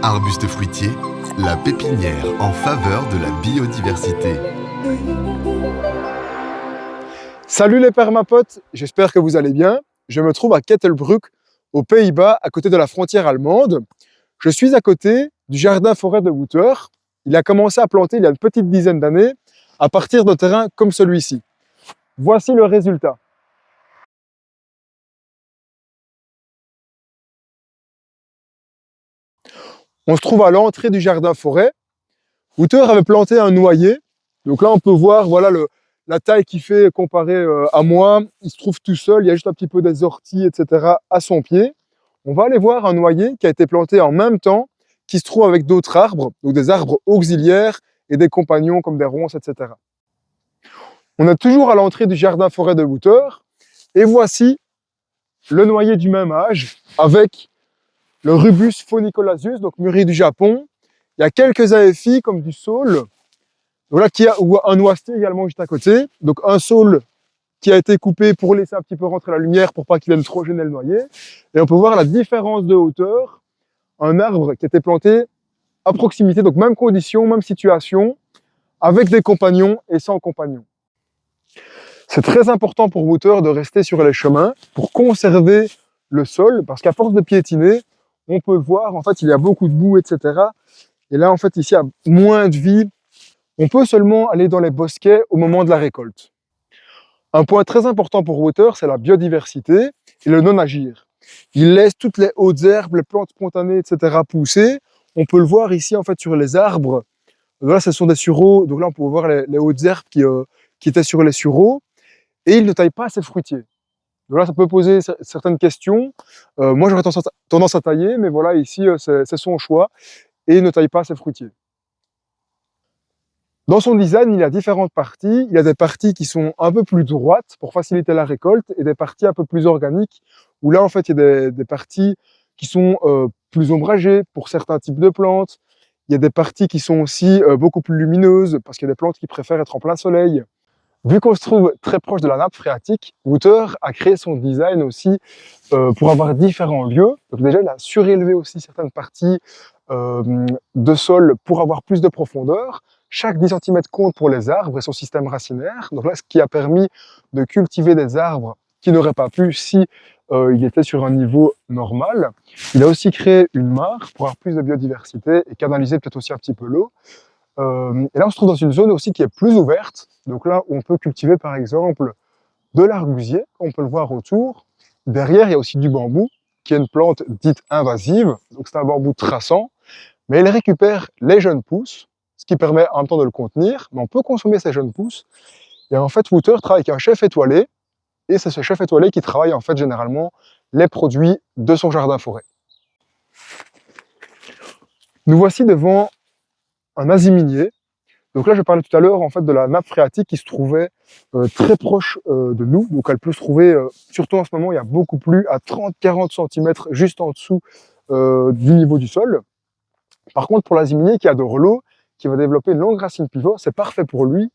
Arbuste fruitier, la pépinière en faveur de la biodiversité. Salut les permapotes, j'espère que vous allez bien. Je me trouve à Kettelbruck, aux Pays-Bas, à côté de la frontière allemande. Je suis à côté du jardin-forêt de Wouter. Il a commencé à planter il y a une petite dizaine d'années, à partir de terrains comme celui-ci. Voici le résultat. On se trouve à l'entrée du jardin-forêt. Wouter avait planté un noyer. Donc là, on peut voir voilà, la taille qu'il fait comparé à moi. Il se trouve tout seul, il y a juste un petit peu des orties, etc. à son pied. On va aller voir un noyer qui a été planté en même temps, qui se trouve avec d'autres arbres, donc des arbres auxiliaires et des compagnons comme des ronces, etc. On est toujours à l'entrée du jardin-forêt de Wouter. Et voici le noyer du même âge avec le Rubus phonicolasus, donc mûri du Japon. Il y a quelques aéphies comme du saule. Voilà, ou un noisetier également juste à côté. Donc un saule qui a été coupé pour laisser un petit peu rentrer la lumière pour pas qu'il vienne trop gêner le noyer. Et on peut voir la différence de hauteur. Un arbre qui a été planté à proximité, donc même condition, même situation, avec des compagnons et sans compagnons. C'est très important pour Wouter de rester sur les chemins pour conserver le sol, parce qu'à force de piétiner, on peut le voir, en fait, il y a beaucoup de boue, etc. Et là, en fait, ici, il y a moins de vie. On peut seulement aller dans les bosquets au moment de la récolte. Un point très important pour Wouter, c'est la biodiversité et le non-agir. Il laisse toutes les hautes herbes, les plantes spontanées, etc. pousser. On peut le voir ici, en fait, sur les arbres. Là, ce sont des sureaux. Donc là, on peut voir les hautes herbes qui étaient sur les sureaux. Et il ne taille pas ses fruitiers. Donc là, ça peut poser certaines questions. Moi, j'aurais tendance à tailler, mais voilà, ici, c'est son choix. Et il ne taille pas ses fruitiers. Dans son design, il y a différentes parties. Il y a des parties qui sont un peu plus droites pour faciliter la récolte et des parties un peu plus organiques où là, en fait, il y a des parties qui sont plus ombragées pour certains types de plantes. Il y a des parties qui sont aussi beaucoup plus lumineuses parce qu'il y a des plantes qui préfèrent être en plein soleil. Vu qu'on se trouve très proche de la nappe phréatique, Wouter a créé son design aussi pour avoir différents lieux. Donc déjà, il a surélevé aussi certaines parties de sol pour avoir plus de profondeur. Chaque 10 cm compte pour les arbres et son système racinaire. Donc là, ce qui a permis de cultiver des arbres qui n'auraient pas pu si il était sur un niveau normal. Il a aussi créé une mare pour avoir plus de biodiversité et canaliser peut-être aussi un petit peu l'eau. Et là, on se trouve dans une zone aussi qui est plus ouverte. Donc là, où on peut cultiver par exemple de l'argusier, on peut le voir autour. Derrière, il y a aussi du bambou, qui est une plante dite invasive. Donc c'est un bambou traçant, mais il récupère les jeunes pousses, ce qui permet en même temps de le contenir, mais on peut consommer ces jeunes pousses. Et en fait, Wouter travaille avec un chef étoilé, et c'est ce chef étoilé qui travaille en fait généralement les produits de son jardin-forêt. Nous voici devant un aziminier. Donc là, je parlais tout à l'heure en fait de la nappe phréatique qui se trouvait très proche de nous. Donc elle peut se trouver, surtout en ce moment, il y a beaucoup plus, à 30-40 cm juste en dessous du niveau du sol. Par contre, pour l'aziminier qui adore l'eau, qui va développer une longue racine pivot, c'est parfait pour lui.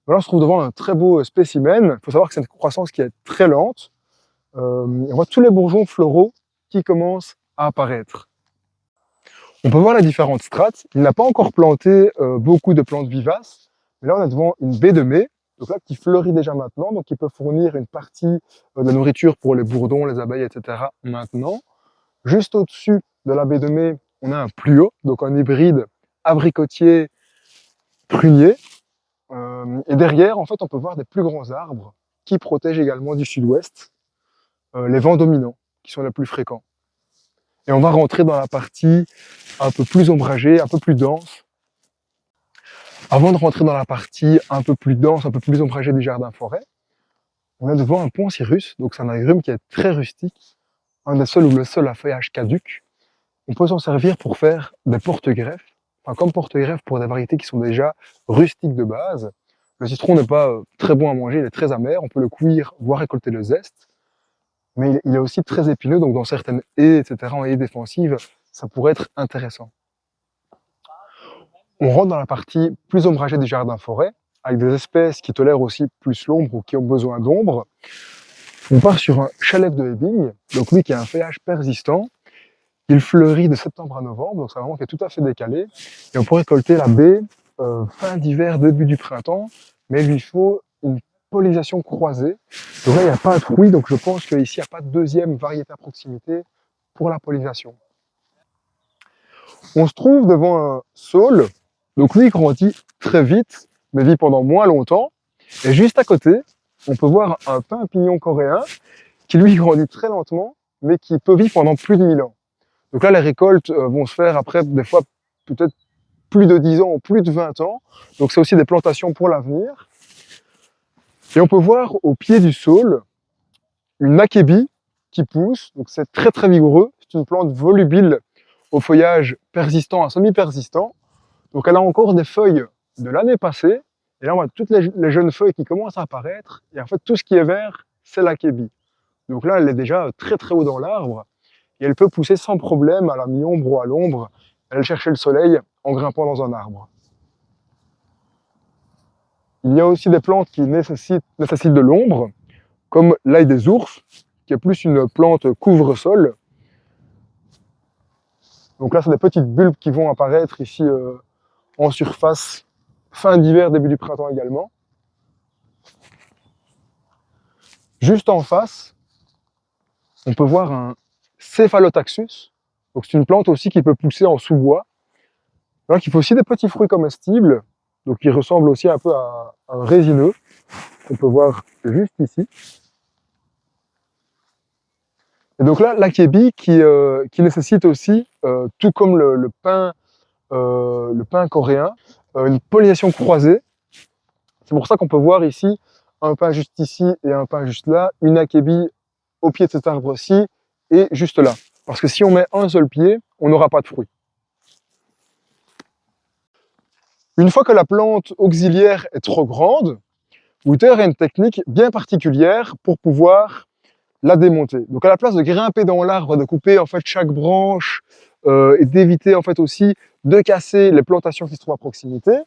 Là, on se trouve devant un très beau spécimen. Il faut savoir que c'est une croissance qui est très lente. On voit tous les bourgeons floraux qui commencent à apparaître. On peut voir les différentes strates. Il n'a pas encore planté beaucoup de plantes vivaces, mais là on est devant une baie de mai, donc là qui fleurit déjà maintenant, donc qui peut fournir une partie de la nourriture pour les bourdons, les abeilles, etc. maintenant. Juste au-dessus de la baie de mai, on a un pluot, donc un hybride abricotier prunier. Et derrière, en fait, on peut voir des plus grands arbres qui protègent également du sud-ouest les vents dominants, qui sont les plus fréquents. Et on va rentrer dans la partie un peu plus ombragée, un peu plus dense. Avant de rentrer dans la partie un peu plus dense, un peu plus ombragée du jardin-forêt, on est devant un Poncirus, donc c'est un agrume qui est très rustique, un des seuls où le sol a feuillage caduc. On peut s'en servir pour faire des porte-greffes, enfin comme porte-greffes pour des variétés qui sont déjà rustiques de base. Le citron n'est pas très bon à manger, il est très amer, on peut le cuire, voire récolter le zeste. Mais il est aussi très épineux, donc dans certaines haies, etc., en haies défensives, ça pourrait être intéressant. On rentre dans la partie plus ombragée du jardin-forêt, avec des espèces qui tolèrent aussi plus l'ombre ou qui ont besoin d'ombre. On part sur un chalef de Hebing, donc lui qui a un feuillage persistant, Il fleurit de septembre à novembre, donc c'est un moment qui est tout à fait décalé. Et on peut récolter la baie fin d'hiver, début du printemps, mais il lui faut une pollinisation croisée. Donc là, il n'y a pas de fruits, donc je pense qu'ici, il n'y a pas de deuxième variété à proximité pour la pollinisation. On se trouve devant un saule, donc lui, il grandit très vite, mais vit pendant moins longtemps. Et juste à côté, on peut voir un pin pignon coréen qui lui grandit très lentement, mais qui peut vivre pendant plus de 1000 ans. Donc là, les récoltes vont se faire après, des fois, peut-être plus de 10 ans ou plus de 20 ans. Donc c'est aussi des plantations pour l'avenir. Et on peut voir au pied du saule une akébie qui pousse. Donc c'est très très vigoureux. C'est une plante volubile au feuillage persistant à semi-persistant. Donc elle a encore des feuilles de l'année passée. Et là, on voit toutes les jeunes feuilles qui commencent à apparaître. Et en fait, tout ce qui est vert, c'est l'akébie. Donc là, elle est déjà très très haut dans l'arbre. Et elle peut pousser sans problème à la mi-ombre ou à l'ombre. Elle cherche le soleil en grimpant dans un arbre. Il y a aussi des plantes qui nécessitent de l'ombre, comme l'ail des ours, qui est plus une plante couvre-sol. Donc là, c'est des petites bulbes qui vont apparaître ici en surface, fin d'hiver, début du printemps également. Juste en face, on peut voir un Cephalotaxus. Donc c'est une plante aussi qui peut pousser en sous-bois. Donc il faut aussi des petits fruits comestibles, donc qui ressemblent aussi un peu à un résineux, qu'on peut voir juste ici. Et donc là, l'akébie qui nécessite aussi, tout comme le pin coréen, une pollinisation croisée. C'est pour ça qu'on peut voir ici un pin juste ici et un pin juste là, une akébie au pied de cet arbre-ci et juste là. Parce que si on met un seul pied, on n'aura pas de fruits. Une fois que la plante auxiliaire est trop grande, Wouter a une technique bien particulière pour pouvoir la démonter. Donc à la place de grimper dans l'arbre, de couper en fait chaque branche et d'éviter en fait aussi de casser les plantations qui se trouvent à proximité,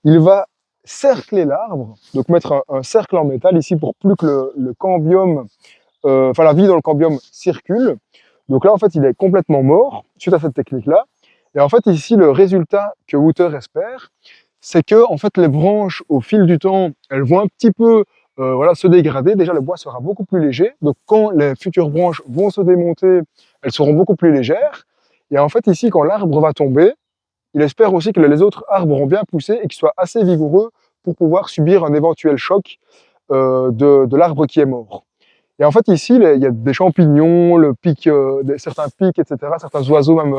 il va cercler l'arbre, donc mettre un cercle en métal ici pour plus que le cambium, enfin la vie dans le cambium circule. Donc là en fait il est complètement mort suite à cette technique-là. Et en fait ici le résultat que Wouter espère, c'est que en fait les branches au fil du temps, elles vont un petit peu voilà, se dégrader. Déjà le bois sera beaucoup plus léger. Donc quand les futures branches vont se démonter, elles seront beaucoup plus légères. Et en fait ici quand l'arbre va tomber, il espère aussi que les autres arbres ont bien poussé et qu'ils soient assez vigoureux pour pouvoir subir un éventuel choc de l'arbre qui est mort. Et en fait ici il y a des champignons, le pic, certains pics, etc., certains oiseaux même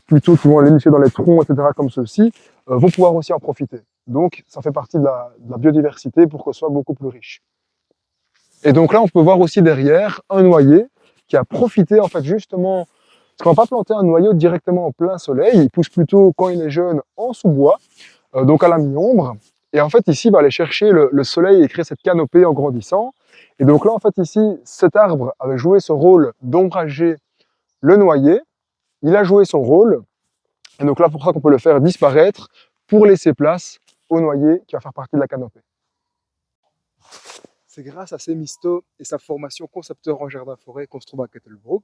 plutôt qui vont aller nicher dans les troncs, etc., comme ceux-ci, vont pouvoir aussi en profiter. Donc, ça fait partie de la biodiversité pour que ce soit beaucoup plus riche. Et donc là, on peut voir aussi derrière un noyer qui a profité, en fait, justement, parce qu'on ne va pas planter un noyau directement en plein soleil, il pousse plutôt, quand il est jeune, en sous-bois, donc à la mi-ombre. Et en fait, ici, il va aller chercher le soleil et créer cette canopée en grandissant. Et donc là, en fait, ici, cet arbre avait joué ce rôle d'ombrager le noyer. Il a joué son rôle, et donc là, pour ça qu'on peut le faire disparaître, pour laisser place au noyer qui va faire partie de la canopée. C'est grâce à Semisto et sa formation concepteur en jardin-forêt qu'on se trouve à Kettlebrook.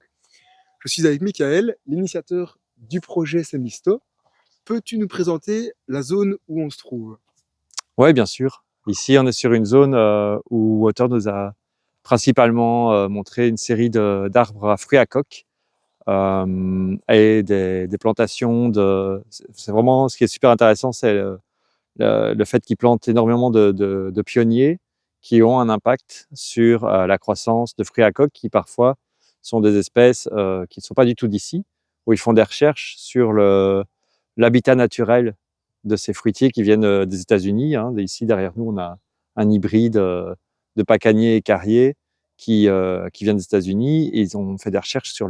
Je suis avec Michael, l'initiateur du projet Semisto. Peux-tu nous présenter la zone où on se trouve? Oui, bien sûr. Ici, on est sur une zone où Wouter nous a principalement montré une série d'arbres à fruits à coque et des plantations c'est vraiment ce qui est super intéressant, c'est le fait qu'il plante énormément de pionniers qui ont un impact sur la croissance de fruits à coque qui parfois sont des espèces qui ne sont pas du tout d'ici, où ils font des recherches sur l'habitat naturel de ces fruitiers qui viennent des États-Unis. Hein. Ici, derrière nous, on a un hybride de pacanier et carrier qui vient des États-Unis. Ils ont fait des recherches sur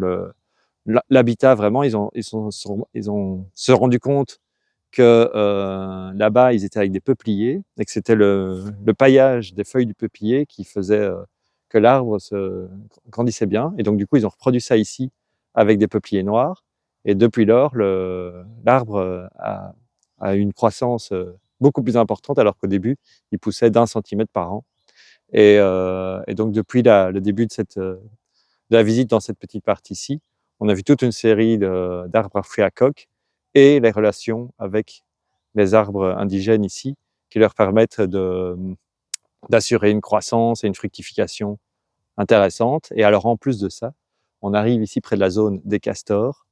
l'habitat vraiment. Ils ont se rendu compte que là-bas, ils étaient avec des peupliers et que c'était le paillage des feuilles du peuplier qui faisait que l'arbre se grandissait bien. Et donc, du coup, ils ont reproduit ça ici avec des peupliers noirs. Et depuis lors, l'arbre a une croissance beaucoup plus importante, alors qu'au début, il poussait d'1 centimètre par an. Et donc, depuis le début de la visite dans cette petite partie-ci, On a vu toute une série d'arbres à fruits à coque et les relations avec les arbres indigènes ici qui leur permettent d'assurer une croissance et une fructification intéressante. Et alors en plus de ça, on arrive ici près de la zone des castors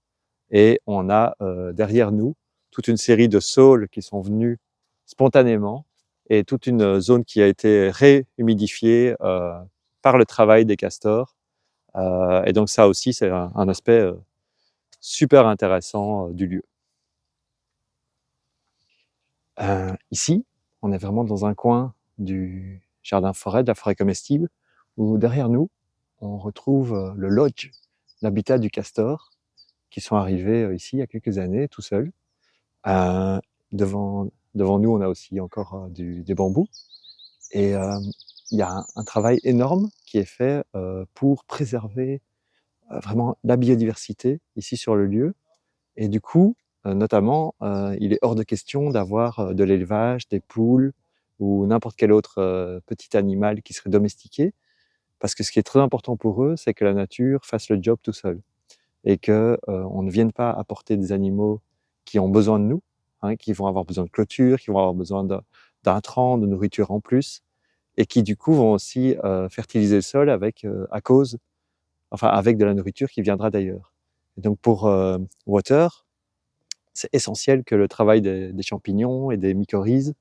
et on a derrière nous toute une série de saules qui sont venus spontanément et toute une zone qui a été réhumidifiée par le travail des castors. Et donc ça aussi, c'est un aspect super intéressant du lieu. Ici, on est vraiment dans un coin du jardin-forêt, de la forêt comestible, où derrière nous, on retrouve le lodge, l'habitat du castor, qui sont arrivés ici il y a quelques années, tout seuls. Devant, devant nous, on a aussi encore des bambous. Et il y a un travail énorme qui est fait pour préserver vraiment la biodiversité ici sur le lieu. Et du coup, notamment, il est hors de question d'avoir de l'élevage, des poules ou n'importe quel autre petit animal qui serait domestiqué. Parce que ce qui est très important pour eux, c'est que la nature fasse le job tout seul. Et qu'on ne vienne pas apporter des animaux qui ont besoin de nous, hein, qui vont avoir besoin de clôture, qui vont avoir besoin d'intrants, de nourriture en plus, et qui du coup vont aussi fertiliser le sol avec de la nourriture qui viendra d'ailleurs. Et donc pour Water, c'est essentiel que le travail des champignons et des mycorhizes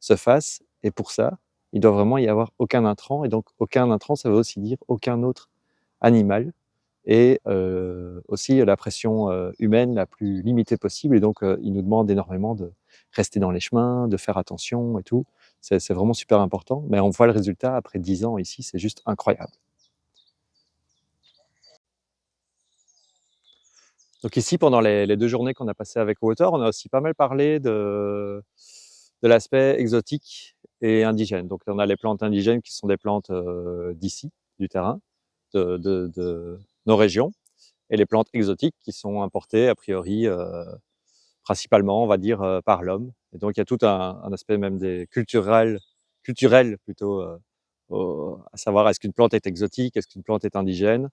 se fasse, et pour ça, il doit vraiment y avoir aucun intrant, et donc aucun intrant, ça veut aussi dire aucun autre animal, et aussi la pression humaine la plus limitée possible, et donc il nous demande énormément de rester dans les chemins, de faire attention et tout. C'est vraiment super important, mais on voit le résultat après 10 ans ici, c'est juste incroyable. Donc ici, pendant les 2 journées qu'on a passées avec Water, on a aussi pas mal parlé de l'aspect exotique et indigène. Donc on a les plantes indigènes qui sont des plantes d'ici, du terrain, de nos régions, et les plantes exotiques qui sont importées a priori principalement, on va dire, par l'homme. Et donc il y a tout un aspect même culturel plutôt, à savoir est-ce qu'une plante est exotique, est-ce qu'une plante est indigène,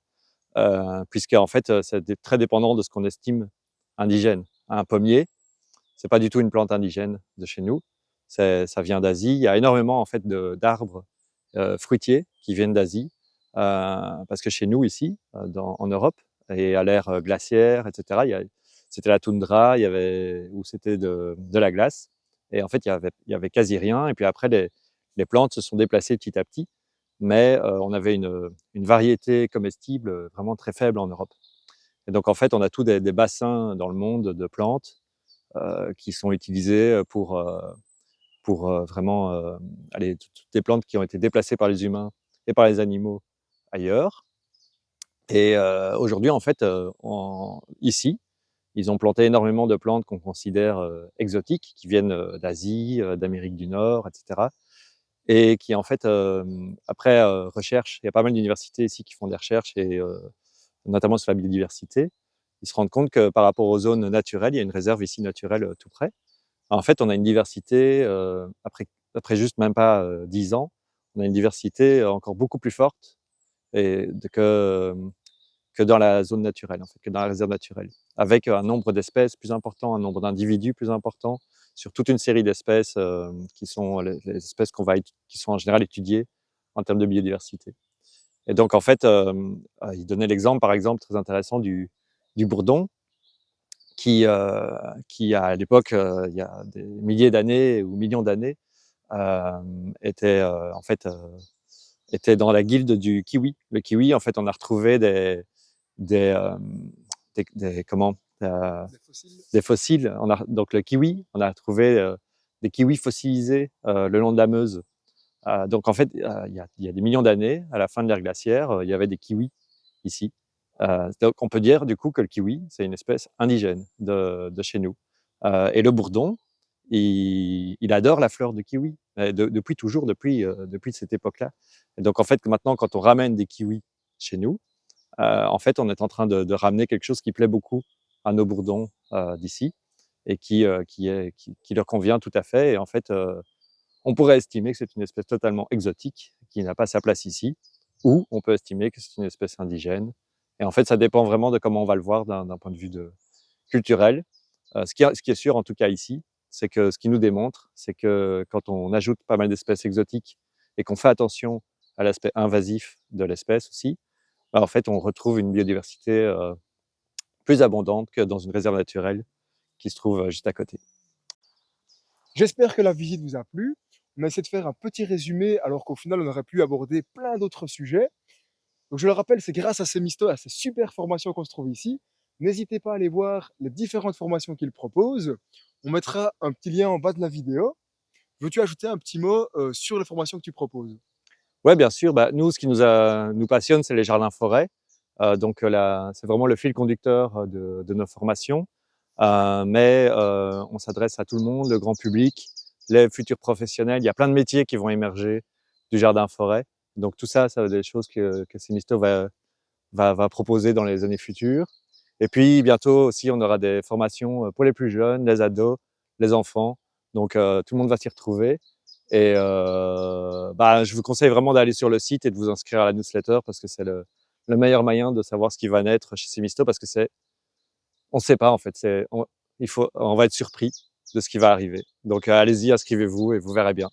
puisqu'en fait, c'est très dépendant de ce qu'on estime indigène. Un pommier, c'est pas du tout une plante indigène de chez nous, ça vient d'Asie. Il y a énormément en fait d'arbres fruitiers qui viennent d'Asie, parce que chez nous ici, en Europe, et à l'ère glaciaire, etc., c'était la toundra, où c'était de la glace, et en fait il y avait quasi rien. Et puis après les plantes se sont déplacées petit à petit, mais on avait une variété comestible vraiment très faible en Europe. Et donc en fait on a tous des bassins dans le monde de plantes qui sont utilisés pour vraiment toutes les plantes qui ont été déplacées par les humains et par les animaux ailleurs. Et aujourd'hui, en fait, ici, ils ont planté énormément de plantes qu'on considère exotiques, qui viennent d'Asie, d'Amérique du Nord, etc. Et qui, en fait, après recherche, il y a pas mal d'universités ici qui font des recherches, et notamment sur la biodiversité. Ils se rendent compte que par rapport aux zones naturelles, il y a une réserve ici naturelle tout près. En fait, on a une diversité, après juste même pas 10 ans, on a une diversité encore beaucoup plus forte et que dans la zone naturelle, en fait, que dans la réserve naturelle, avec un nombre d'espèces plus important, un nombre d'individus plus important, sur toute une série d'espèces qui sont les espèces qui sont en général étudiées en termes de biodiversité. Et donc, en fait, il donnait l'exemple, par exemple, très intéressant du bourdon, qui à l'époque, il y a des milliers d'années ou millions d'années, était en fait était dans la guilde du kiwi. Le kiwi, en fait, on a retrouvé des, euh, comment des fossiles. Donc le kiwi, on a trouvé des kiwis fossilisés le long de la Meuse. Donc en fait, il y a des millions d'années, à la fin de l'ère glaciaire, il y avait des kiwis ici. Donc on peut dire du coup que le kiwi, c'est une espèce indigène de chez nous. Et le bourdon, il adore la fleur de kiwi, depuis toujours, depuis cette époque-là. Et donc en fait, maintenant, quand on ramène des kiwis chez nous, en fait, on est en train de ramener quelque chose qui plaît beaucoup à nos bourdons d'ici, et qui leur convient tout à fait. Et en fait, on pourrait estimer que c'est une espèce totalement exotique qui n'a pas sa place ici, ou on peut estimer que c'est une espèce indigène Et en fait, ça dépend vraiment de comment on va le voir d'un point de vue culturel. Ce qui est sûr, en tout cas ici, c'est que ce qui nous démontre, c'est que quand on ajoute pas mal d'espèces exotiques et qu'on fait attention à l'aspect invasif de l'espèce aussi, bah, en fait, on retrouve une biodiversité plus abondante que dans une réserve naturelle qui se trouve juste à côté. J'espère que la visite vous a plu. On a essayé de faire un petit résumé alors qu'au final, on aurait pu aborder plein d'autres sujets. Donc je le rappelle, c'est grâce à ces Misto, à ces super formations qu'on se trouve ici. N'hésitez pas à aller voir les différentes formations qu'il propose. On mettra un petit lien en bas de la vidéo. Veux-tu ajouter un petit mot sur les formations que tu proposes? Ouais, bien sûr. Bah, nous, ce qui nous passionne, c'est les jardins-forêts. Donc, c'est vraiment le fil conducteur de nos formations. Mais on s'adresse à tout le monde, le grand public, les futurs professionnels. Il y a plein de métiers qui vont émerger du jardin-forêt. Donc, tout ça, ça va être des choses que Semisto va proposer dans les années futures. Et puis, bientôt aussi, on aura des formations pour les plus jeunes, les ados, les enfants. Donc, tout le monde va s'y retrouver. Et bah, je vous conseille vraiment d'aller sur le site et de vous inscrire à la newsletter parce que c'est le meilleur moyen de savoir ce qui va naître chez Semisto parce que on ne sait pas en fait. On va être surpris de ce qui va arriver. Donc allez-y, inscrivez-vous et vous verrez bien.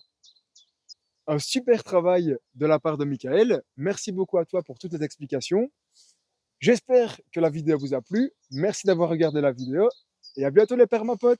Un super travail de la part de Michael. Merci beaucoup à toi pour toutes les explications. J'espère que la vidéo vous a plu. Merci d'avoir regardé la vidéo et à bientôt les permapotes.